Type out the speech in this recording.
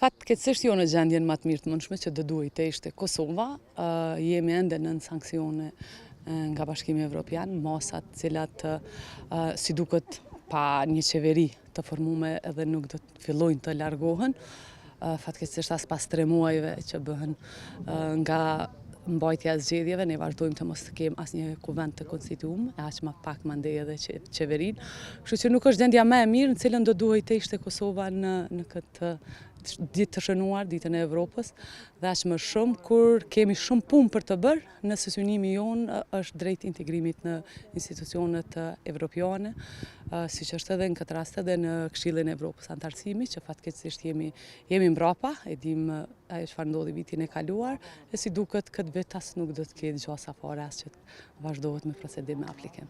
Fatkeqësisht jo në gjendjen më të mirë të mundshme që do duhej të ishte Kosova, jemi ende nën sanksione nga Bashkimi Evropian, masat cilat si duket pa një qeveri të formuar edhe nuk do të fillojnë të largohen. Fatkeqësisht as pas 3 muajve që bëhen nga mbajtja e zgjedhjeve, ne vazhdojmë të mos kemë asnjë kuvend të konstituum, aq më pak mandej edhe qeverinë. Kështu që nuk është gjendja më e mirë në cilën do duhej të ishte Kosova në këtë ditë të shënuar, ditën e Evropës, dhe aq më shumë kur kemi shumë punë për të bërë, nëse synimi jonë është drejt integrimit në institucionet evropiane, siç është edhe në këtë rast edhe në Këshillin e Evropës Antarësimi, që fatkeqësisht jemi mbrapa, e dim ajo çfarë ndodhi vitin e kaluar, e si duket këtë vit as nuk do të ketë gjasa fare as që vazhdohet me procedim me aplikim.